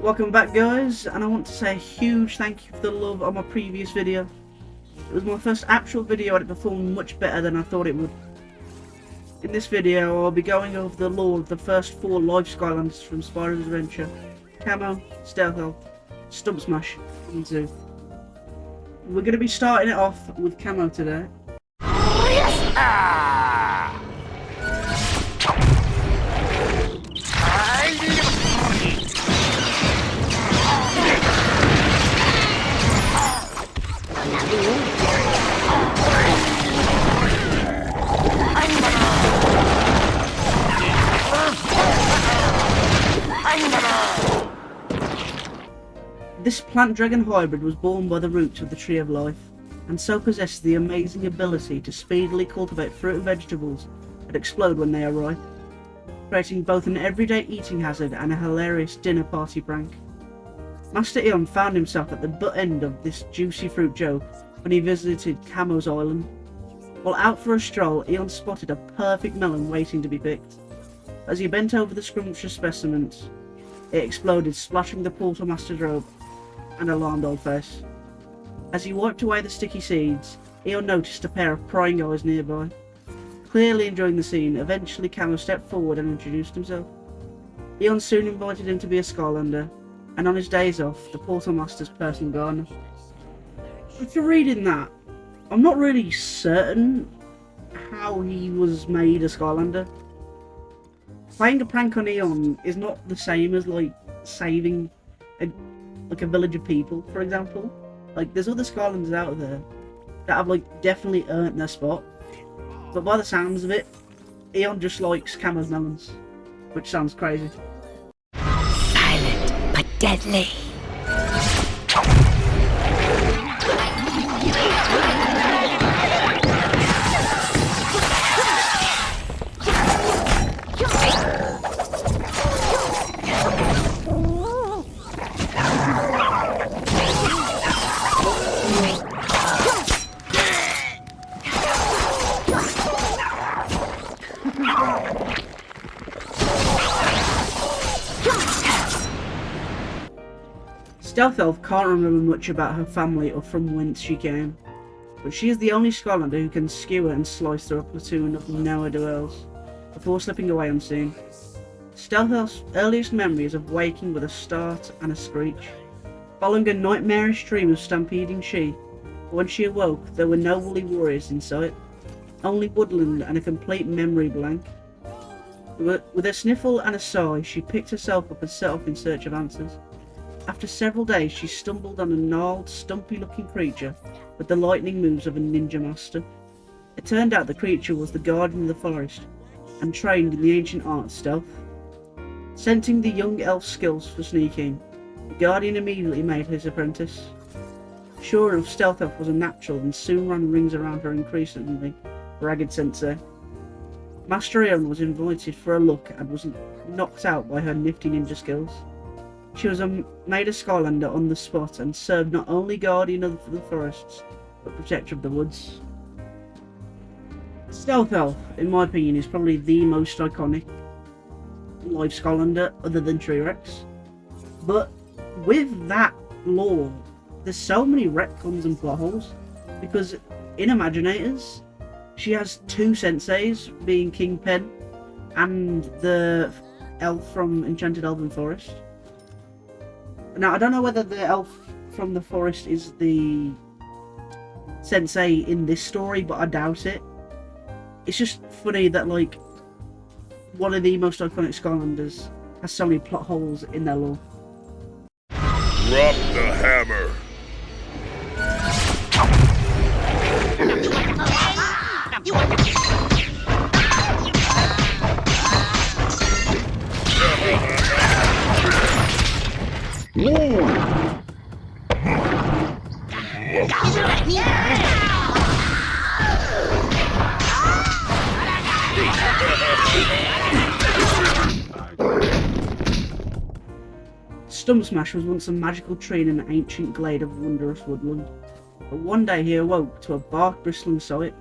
Welcome back, guys, and I want to say a huge thank you for the love on my previous video. It was my first actual video and it performed much better than I thought it would. In this video I'll be going over the lore of the first 4 live Skylanders from Spyros Adventure: Camo, Stealth Elf, Stump Smash and Zoo. We're going to be starting it off with Camo today. This plant dragon hybrid was born by the roots of the Tree of Life, and so possessed the amazing ability to speedily cultivate fruit and vegetables that explode when they are ripe, creating both an everyday eating hazard and a hilarious dinner party prank. Master Eon found himself at the butt end of this juicy fruit joke when he visited Camo's island. While out for a stroll, Eon spotted a perfect melon waiting to be picked. As he bent over the scrumptious specimens, it exploded, splashing the Portal Master's robe and alarmed old face. As he wiped away the sticky seeds, Eon noticed a pair of prying eyes nearby. Clearly enjoying the scene, eventually Camo stepped forward and introduced himself. Eon soon invited him to be a Skylander, and on his days off, the Portal Master's personal gardener. After reading that, I'm not really certain how he was made a Skylander. Playing a prank on Eon is not the same as like saving a village of people, for example. Like, there's other Skylanders out there that have like definitely earned their spot, but by the sounds of it, Eon just likes Camo's melons, which sounds crazy. Silent but deadly. Stealth Elf can't remember much about her family or from whence she came, but she is the only Skylander who can skewer and slice through a platoon of ne'er-do-wells before slipping away unseen. Stealth Elf's earliest memory is of waking with a start and a screech, following a nightmarish dream of stampeding sheep. But when she awoke, there were no woolly warriors in sight, only woodland and a complete memory blank. With a sniffle and a sigh, she picked herself up and set off in search of answers. After several days, she stumbled on a gnarled, stumpy-looking creature with the lightning moves of a ninja master. It turned out the creature was the guardian of the forest, and trained in the ancient art of stealth. Sensing the young elf's skills for sneaking, the guardian immediately made his apprentice. Sure enough, Stealth Elf was a natural and soon ran rings around her increasingly ragged sensei. Master Eon was invited for a look and was knocked out by her nifty ninja skills. She was made a Skylander on the spot and served not only guardian of the forests, but protector of the woods. Stealth Elf, in my opinion, is probably the most iconic live Skylander other than T-Rex. But with that lore, there's so many retcons and plot holes, because in Imaginators, she has 2 senseis, being Kingpin and the elf from Enchanted Elven Forest. Now, I don't know whether the elf from the forest is the sensei in this story, but I doubt it. It's just funny that, like, one of the most iconic Skylanders has so many plot holes in their lore. Drop the hammer! Stump Smash was once a magical tree in an ancient glade of wondrous woodland, but one day he awoke to a bark-bristling sight.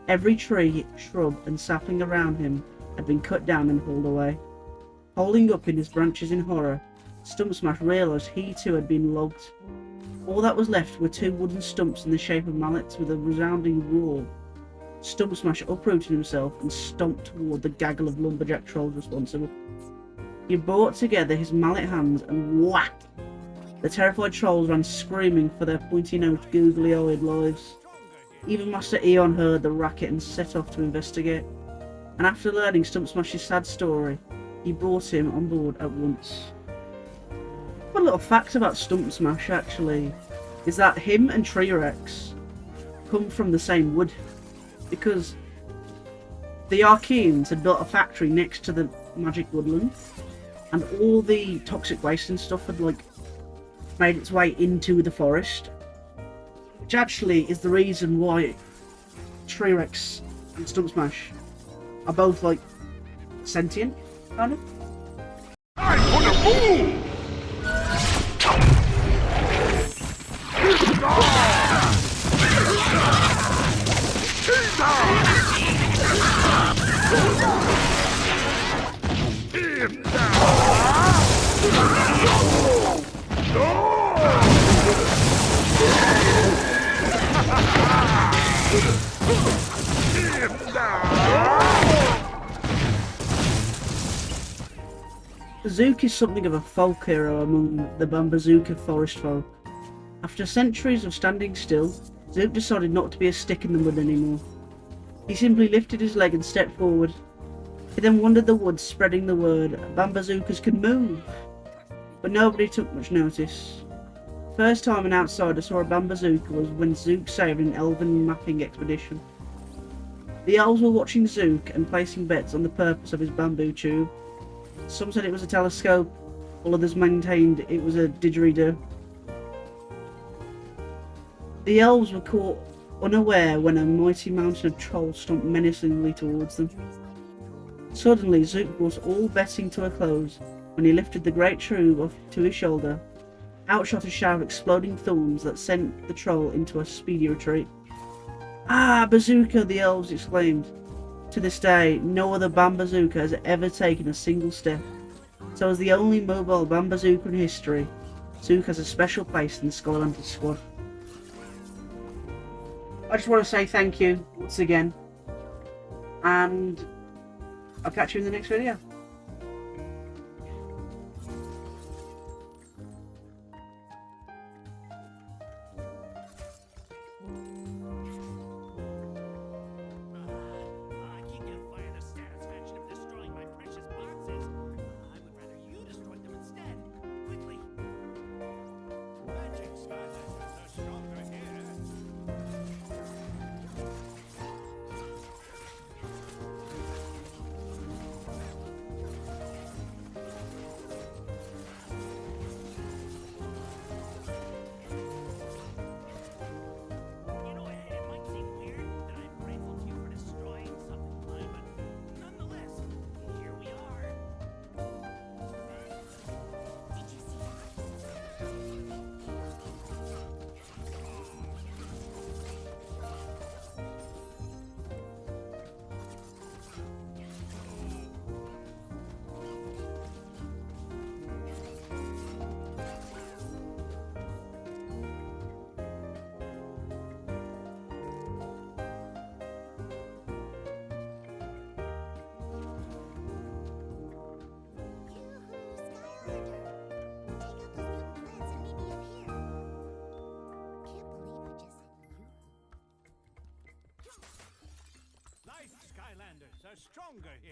Every tree, shrub and sapling around him had been cut down and hauled away. Holding up in his branches in horror, Stump Smash realised he too had been logged. All that was left were 2 wooden stumps in the shape of mallets. With a resounding roar, Stump Smash uprooted himself and stomped toward the gaggle of lumberjack trolls responsible. He brought together his mallet hands and whack! The terrified trolls ran screaming for their pointy-nosed, googly-eyed lives. Even Master Eon heard the racket and set off to investigate. And after learning Stump Smash's sad story, he brought him on board at once. One little fact about Stump Smash, actually, is that him and T-Rex come from the same wood, because the Archeans had built a factory next to the magic woodland, and all the toxic waste and stuff had made its way into the forest, which actually is the reason why T-Rex and Stump Smash are both sentient, kind of. I'm gonna move! Zook is something of a folk hero among the Bambazooka forest folk. After centuries of standing still, Zook decided not to be a stick in the mud anymore. He simply lifted his leg and stepped forward. He then wandered the woods spreading the word, Bambazookas can move! But nobody took much notice. First time an outsider saw a Bambazooka was when Zook saved an elven mapping expedition. The elves were watching Zook and placing bets on the purpose of his bamboo tube. Some said it was a telescope, while others maintained it was a didgeridoo. The elves were caught unaware when a mighty mountain of trolls stomped menacingly towards them. Suddenly, Zook brought all betting to a close when he lifted the great tube off to his shoulder. Out shot a shower of exploding thorns that sent the troll into a speedy retreat. "Ah, bazooka!" the elves exclaimed. To this day, no other Bambazooka has ever taken a single step. So as the only mobile Bambazooka in history, Zook has a special place in the Skylanders squad. I just want to say thank you once again, and I'll catch you in the next video. Skylanders are stronger here.